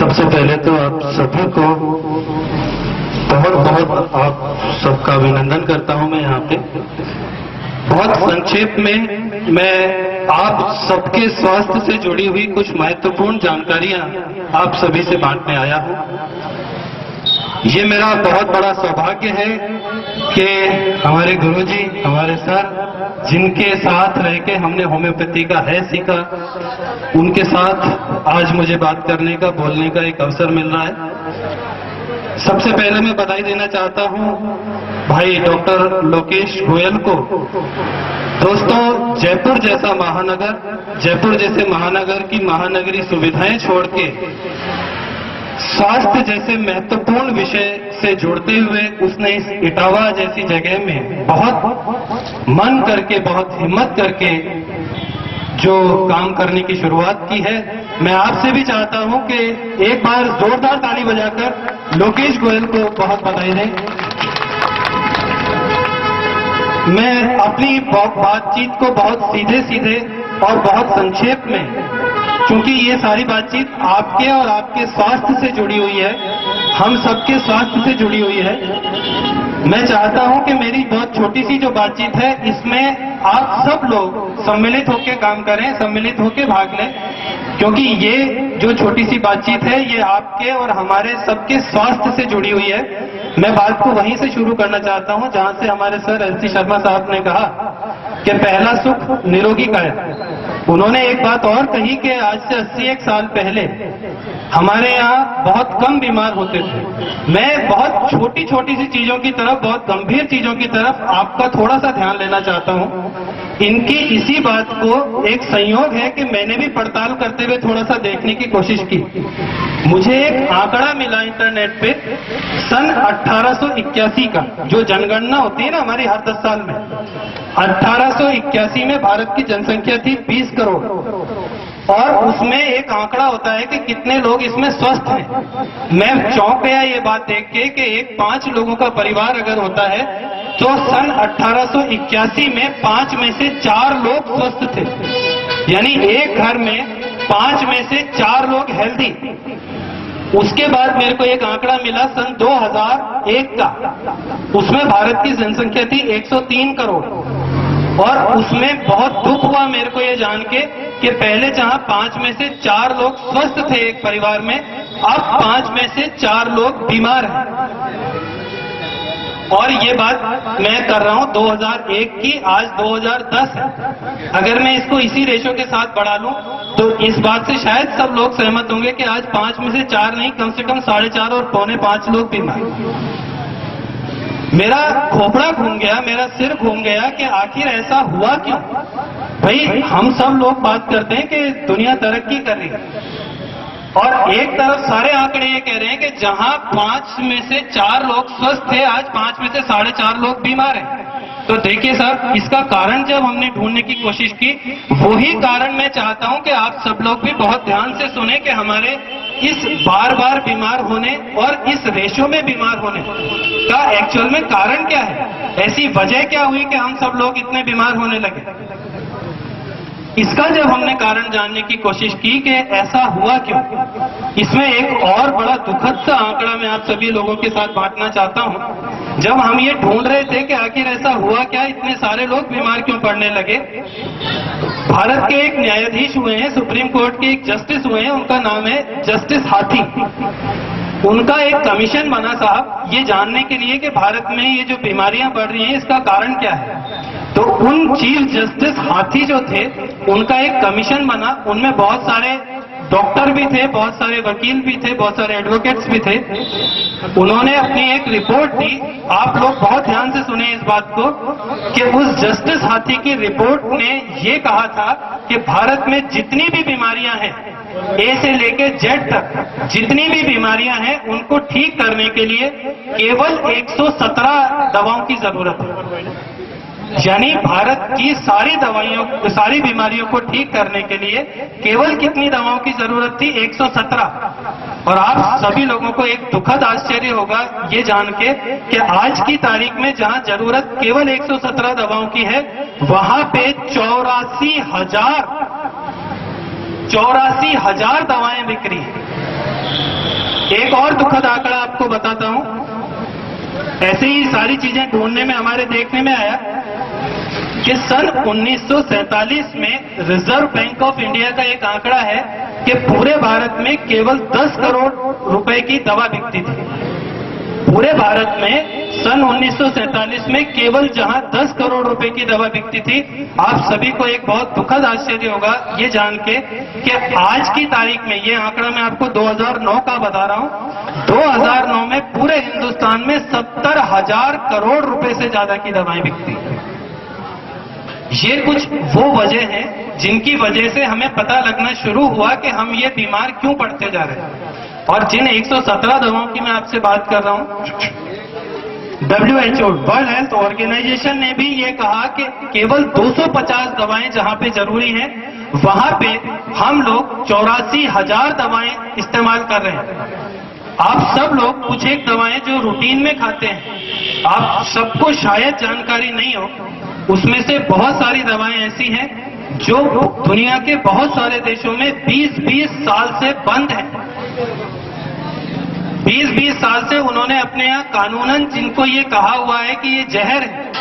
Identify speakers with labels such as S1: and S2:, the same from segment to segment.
S1: सबसे पहले तो आप सभी को बहुत बहुत आप सबका अभिनंदन करता हूं मैं यहाँ पे। बहुत संक्षेप में मैं आप सबके स्वास्थ्य से जुड़ी हुई कुछ महत्वपूर्ण जानकारियां आप सभी से बांटने आया हूं। ये मेरा बहुत बड़ा सौभाग्य है कि हमारे गुरुजी, हमारे सर, जिनके साथ रह के हमने होम्योपैथी का है सीखा, उनके साथ आज मुझे बात करने का, बोलने का एक अवसर मिल रहा है। सबसे पहले मैं बधाई देना चाहता हूं भाई डॉक्टर लोकेश गोयल को। दोस्तों, जयपुर जैसा महानगर, जयपुर जैसे महानगर की महानगरी सुविधाएं छोड़ के स्वास्थ्य जैसे महत्वपूर्ण विषय से जुड़ते हुए उसने इस इटावा जैसी जगह में बहुत मन करके, बहुत हिम्मत करके जो काम करने की शुरुआत की है। मैं आपसे भी चाहता हूं कि एक बार जोरदार ताली बजाकर लोकेश गोयल को बहुत बधाई दें। मैं अपनी बातचीत को बहुत सीधे सीधे और बहुत संक्षेप में, क्योंकि ये सारी बातचीत आपके और आपके स्वास्थ्य से जुड़ी हुई है, हम सबके स्वास्थ्य से जुड़ी हुई है। मैं चाहता हूं कि मेरी बहुत छोटी सी जो बातचीत है, इसमें आप सब लोग सम्मिलित होकर काम करें, सम्मिलित होकर भाग लें, क्योंकि ये जो छोटी सी बातचीत है ये आपके और हमारे सबके स्वास्थ्य से जुड़ी हुई है। मैं बात को वहीं से शुरू करना चाहता हूं जहां से हमारे सर एल सी शर्मा साहब ने कहा कि पहला सुख निरोगी काया। उन्होंने एक बात और कही कि आज से 81 साल पहले हमारे यहाँ बहुत कम बीमार होते थे। मैं बहुत छोटी छोटी सी चीजों की तरफ, बहुत गंभीर चीजों की तरफ आपका थोड़ा सा ध्यान लेना चाहता हूँ। इनकी इसी बात को एक संयोग है कि मैंने भी पड़ताल करते हुए थोड़ा सा देखने की कोशिश की। मुझे एक आंकड़ा मिला इंटरनेट पे सन 1881 का, जो जनगणना होती है ना हमारी हर 10 साल में। 1881 में भारत की जनसंख्या थी 20 करोड़, और उसमें एक आंकड़ा होता है कि कितने लोग इसमें स्वस्थ हैं। मैं चौंक गया ये बात देख के कि एक 5 लोगों का परिवार अगर होता है तो सन 1881 में 5 में से 4 लोग स्वस्थ थे। यानी एक घर में 5 में से 4 लोग हेल्दी। उसके बाद मेरे को एक आंकड़ा मिला सन 2001 का, उसमें भारत की जनसंख्या थी 103 करोड़, और उसमें बहुत दुख हुआ मेरे को ये जान के कि पहले जहां 5 में से 4 लोग स्वस्थ थे एक परिवार में, अब 5 में से 4 लोग बीमार हैं। और ये बात मैं कर रहा हूं 2001 की, आज 2010 है। अगर मैं इसको इसी रेशो के साथ बढ़ा लूं तो इस बात से शायद सब लोग सहमत होंगे कि आज 5 में से 4 नहीं, कम से कम 4.5 और 4.25 लोग बीमार। मेरा खोपड़ा घूम गया, मेरा सिर घूम गया कि आखिर ऐसा हुआ क्यों। भाई, हम सब लोग बात करते हैं कि दुनिया तरक्की कर रही है, और एक तरफ सारे आंकड़े ये कह रहे हैं कि जहां 5 में से 4 लोग स्वस्थ थे, आज 5 में से 4.5 लोग बीमार हैं। तो देखिए साहब, इसका कारण जब हमने ढूंढने की कोशिश की, वही कारण मैं चाहता हूं कि आप सब लोग भी बहुत ध्यान से सुने कि हमारे इस बार बार बीमार होने और इस रेशो में बीमार होने का एक्चुअल में कारण क्या है। ऐसी वजह क्या हुई कि हम सब लोग इतने बीमार होने लगे। इसका जब हमने कारण जानने की कोशिश की कि ऐसा हुआ क्यों, इसमें एक और बड़ा दुखद सा आंकड़ा मैं आप सभी लोगों के साथ बांटना चाहता हूं। जब हम ये ढूंढ रहे थे कि आखिर ऐसा हुआ क्या, इतने सारे लोग बीमार क्यों पड़ने लगे, भारत के एक न्यायाधीश हुए हैं, सुप्रीम कोर्ट के एक जस्टिस हुए हैं, उनका नाम है जस्टिस हाथी। उनका एक कमीशन बना साहब ये जानने के लिए कि भारत में ये जो बीमारियां बढ़ रही हैं इसका कारण क्या है। तो उन चीफ जस्टिस हाथी जो थे, उनका एक कमीशन बना, उनमें बहुत सारे डॉक्टर भी थे, बहुत सारे वकील भी थे, बहुत सारे एडवोकेट्स भी थे। उन्होंने अपनी एक रिपोर्ट दी। आप लोग बहुत ध्यान से सुने इस बात को कि उस जस्टिस हाथी की रिपोर्ट ने ये कहा था कि भारत में जितनी भी बीमारियां हैं, ए से लेके जेड तक जितनी भी बीमारियां हैं, उनको ठीक करने के लिए केवल 117 दवाओं की जरूरत है। यानी भारत की सारी बीमारियों को ठीक करने के लिए केवल कितनी दवाओं की जरूरत थी? 117। और आप सभी लोगों को एक दुखद आश्चर्य होगा ये जान के कि आज की तारीख में जहां जरूरत केवल 117 दवाओं की है, वहां पे 84,000 दवाएं बिक रही हैं। एक और दुखद आंकड़ा आपको बताता हूं। ऐसे ही सारी चीजें ढूंढने में हमारे देखने में आया कि सन 1947 में रिजर्व बैंक ऑफ इंडिया का एक आंकड़ा है कि पूरे भारत में केवल 10 करोड़ रुपए की दवा बिकती थी। पूरे भारत में सन 1947 में केवल जहां 10 करोड़ रुपए की दवा बिकती थी, आप सभी को एक बहुत दुखद आश्चर्य होगा ये जान के कि आज की तारीख में, ये आंकड़ा मैं आपको 2009 का बता रहा हूं, 2009 में पूरे हिंदुस्तान में 70,000 करोड़ रुपए से ज्यादा की दवाएं बिकती हैं। ये कुछ वो वजह हैं जिनकी वजह से हमें पता लगना शुरू हुआ कि हम ये बीमार क्यों पड़ते जा रहे हैं। और जिन 117 दवाओं की मैं आपसे बात कर रहा हूं, WHO वर्ल्ड हेल्थ ऑर्गेनाइजेशन ने भी ये कहा कि केवल 250 दवाएं जहां पे जरूरी हैं, वहां पे हम लोग 84,000 दवाएं इस्तेमाल कर रहे हैं। आप सब लोग कुछ एक दवाएं जो रूटीन में खाते हैं, आप सबको शायद जानकारी नहीं हो, उसमें से बहुत सारी दवाएं ऐसी हैं जो दुनिया के बहुत सारे देशों में 20-20 साल से बंद हैं। 20-20 साल से उन्होंने अपने यहाँ कानूनन जिनको ये कहा हुआ है कि ये जहर है।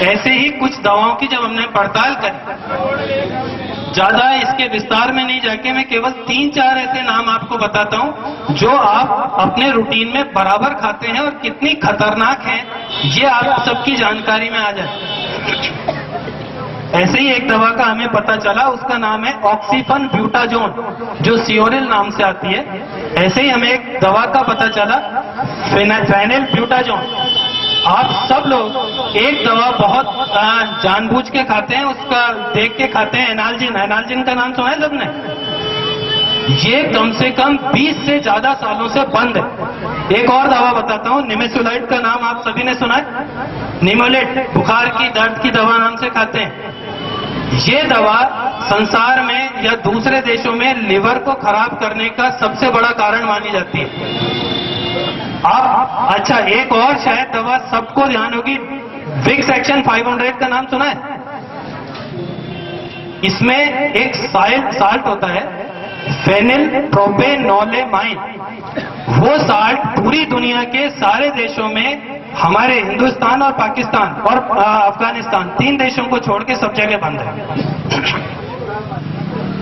S1: ऐसे ही कुछ दवाओं की जब हमने पड़ताल करी, ज्यादा इसके विस्तार में नहीं जाके मैं केवल 3-4 ऐसे नाम आपको बताता हूं जो आप अपने रूटीन में बराबर खाते हैं और कितनी खतरनाक हैं, ये आप सबकी जानकारी में आ जाए। ऐसे ही एक दवा का हमें पता चला, उसका नाम है ऑक्सीफन ब्यूटाजोन, जो सियोरिल नाम से आती है। ऐसे ही हमें एक दवा का पता चला फेनिल ब्यूटाजोन। आप सब लोग एक दवा बहुत जानबूझ के खाते हैं, उसका देख के खाते हैं, एनाल्जिन। एनाल्जिन का नाम सुना है सबने? ये कम से कम 20 से ज्यादा सालों से बंद है। एक और दवा बताता हूं, निमेसुलाइड का नाम आप सभी ने सुना है? निमोलेट बुखार की दर्द की दवा नाम से खाते हैं। ये दवा संसार में या दूसरे देशों में लिवर को खराब करने का सबसे बड़ा कारण मानी जाती है। आप अच्छा, एक और शायद दवा सबको ध्यान होगी, विक्स एक्शन 500 का नाम सुना है? इसमें एक साल्ट होता है फेनिल प्रोपेनोलेमाइन। वो साल्ट पूरी दुनिया के सारे देशों में, हमारे हिंदुस्तान और पाकिस्तान और अफगानिस्तान 3 देशों को छोड़ के सब जगह बंद है।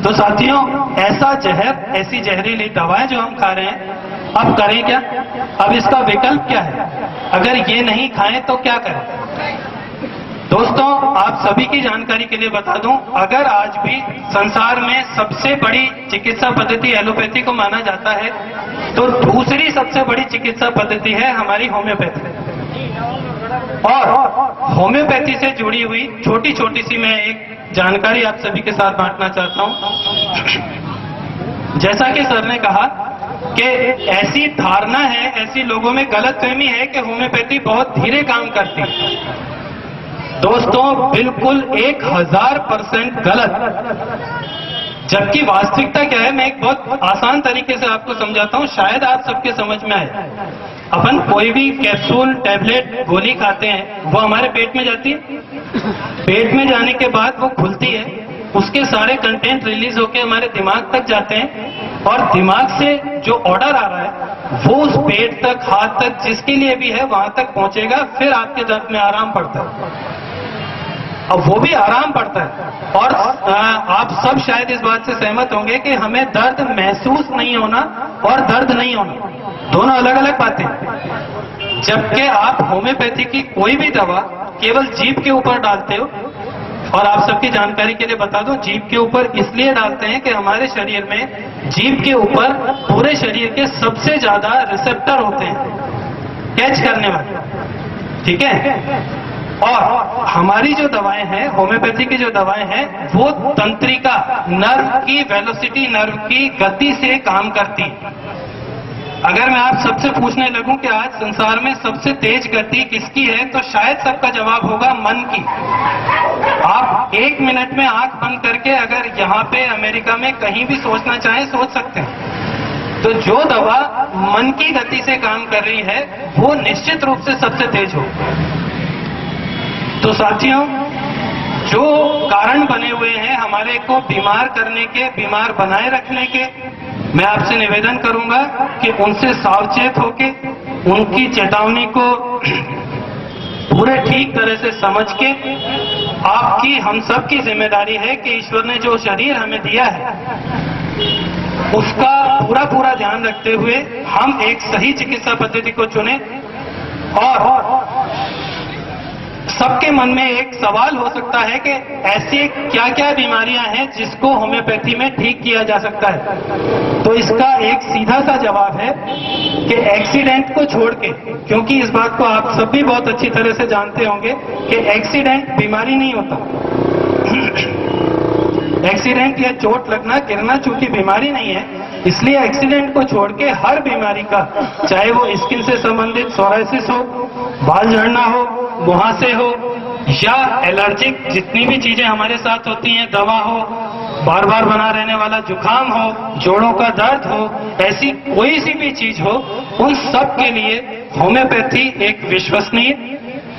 S1: तो साथियों, ऐसा जहर, ऐसी जहरीली दवाएं जो हम खा रहे हैं, अब करें क्या? अब इसका विकल्प क्या है? अगर ये नहीं खाएं तो क्या करें? दोस्तों, आप सभी की जानकारी के लिए बता दूं, अगर आज भी संसार में सबसे बड़ी चिकित्सा पद्धति एलोपैथी को माना जाता है, तो दूसरी सबसे बड़ी चिकित्सा पद्धति है हमारी होम्योपैथी। और होम्योपैथी से जुड़ी हुई छोटी छोटी सी मैं एक जानकारी आप सभी के साथ बांटना चाहता हूं। जैसा कि सर ने कहा कि ऐसी धारणा है, ऐसी लोगों में गलतफहमी है कि होम्योपैथी बहुत धीरे काम करती है। दोस्तों, बिल्कुल 1000% गलत। जबकि वास्तविकता क्या है, मैं एक बहुत आसान तरीके से आपको समझाता हूं, शायद आप सबके समझ में आए। अपन कोई भी कैप्सूल, टैबलेट, गोली खाते हैं, वो हमारे पेट में जाती है। पेट में जाने के बाद वो खुलती है, उसके सारे कंटेंट रिलीज होकर हमारे दिमाग तक जाते हैं, और दिमाग से जो ऑर्डर आ रहा है वो उस पेट तक, हाथ तक, जिसके लिए भी है वहां तक पहुंचेगा। फिर आपके दर्द में आराम पड़ता है। अब वो भी आराम पड़ता है। और आप सब शायद इस बात से सहमत होंगे कि हमें दर्द महसूस नहीं होना और दर्द नहीं होना, दोनों अलग अलग बातें। जबकि आप होम्योपैथी की कोई भी दवा केवल जीभ के ऊपर डालते हो, और आप सबकी जानकारी के लिए बता दूं, जीभ के ऊपर इसलिए डालते हैं कि हमारे शरीर में जीभ के ऊपर पूरे शरीर के सबसे ज्यादा रिसेप्टर होते हैं कैच करने वाले, ठीक है। और हमारी जो दवाएं हैं, होम्योपैथी की जो दवाएं हैं, वो तंत्रिका, नर्व की वेलोसिटी, नर्व की गति से काम करती है। अगर मैं आप सबसे पूछने लगूं कि आज संसार में सबसे तेज गति किसकी है, तो शायद सबका जवाब होगा मन की। आप 1 मिनट में आंख बंद करके अगर यहाँ पे अमेरिका में कहीं भी सोचना चाहें, सोच सकते हैं। तो जो दवा मन की गति से काम कर रही है, वो निश्चित रूप से सबसे तेज हो। तो साथियों, जो कारण बने हुए हैं हमारे को बीमार करने के, बीमार बनाए रखने के, मैं आपसे निवेदन करूंगा कि उनसे सावचेत होके उनकी चेतावनी को पूरे ठीक तरह से समझ के, आपकी हम सब की जिम्मेदारी है कि ईश्वर ने जो शरीर हमें दिया है उसका पूरा ध्यान रखते हुए हम एक सही चिकित्सा पद्धति को चुनें। और सबके मन में एक सवाल हो सकता है कि ऐसी क्या क्या बीमारियां हैं जिसको होम्योपैथी में ठीक किया जा सकता है। तो इसका एक सीधा सा जवाब है कि एक्सीडेंट को छोड़ के, क्योंकि इस बात को आप सब भी बहुत अच्छी तरह से जानते होंगे कि एक्सीडेंट बीमारी नहीं होता। एक्सीडेंट या चोट लगना, गिरना चूंकि बीमारी नहीं है, इसलिए एक्सीडेंट को छोड़ के हर बीमारी का, चाहे वो स्किन से संबंधित सोराइसिस हो, बाल झड़ना हो, मुहासे हो, या एलर्जिक जितनी भी चीजें हमारे साथ होती हैं, दवा हो, बार बार बना रहने वाला जुकाम हो, जोड़ों का दर्द हो, ऐसी कोई सी भी चीज हो, उन सब के लिए होम्योपैथी एक विश्वसनीय,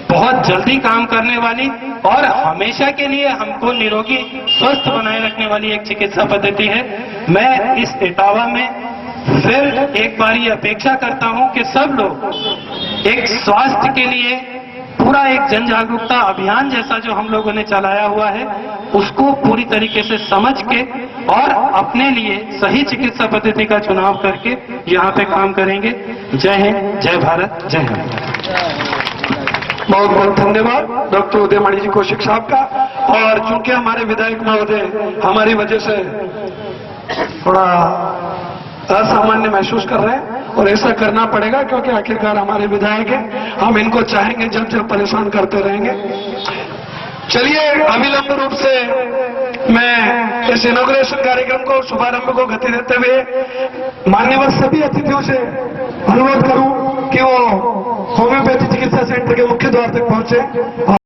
S1: बहुत जल्दी काम करने वाली और हमेशा के लिए हमको निरोगी स्वस्थ बनाए रखने वाली एक चिकित्सा पद्धति है। मैं इस इटावा में फिर एक बार ये अपेक्षा करता हूं कि सब लोग एक स्वास्थ्य के लिए पूरा एक जन जागरूकता अभियान जैसा जो हम लोगों ने चलाया हुआ है उसको पूरी तरीके से समझ के और अपने लिए सही चिकित्सा पद्धति का चुनाव करके यहाँ पे काम करेंगे। जय हिंद, जय भारत, जय हिंद।
S2: बहुत बहुत धन्यवाद डॉक्टर उदयमणि जी कौशिक साहब का। और चूंकि हमारे विधायक महोदय हमारी वजह से थोड़ा असामान्य महसूस कर रहे हैं और ऐसा करना पड़ेगा क्योंकि आखिरकार हमारे विधायक हैं, हम इनको चाहेंगे जब जब परेशान करते रहेंगे। चलिए अविलंब रूप से मैं इस इनॉग्रेशन कार्यक्रम को, शुभारंभ को गति देते हुए मान्यवर सभी अतिथियों से अनुरोध करूं कि वो होम्योपैथी चिकित्सा सेंटर के मुख्य द्वार तक पहुंचे।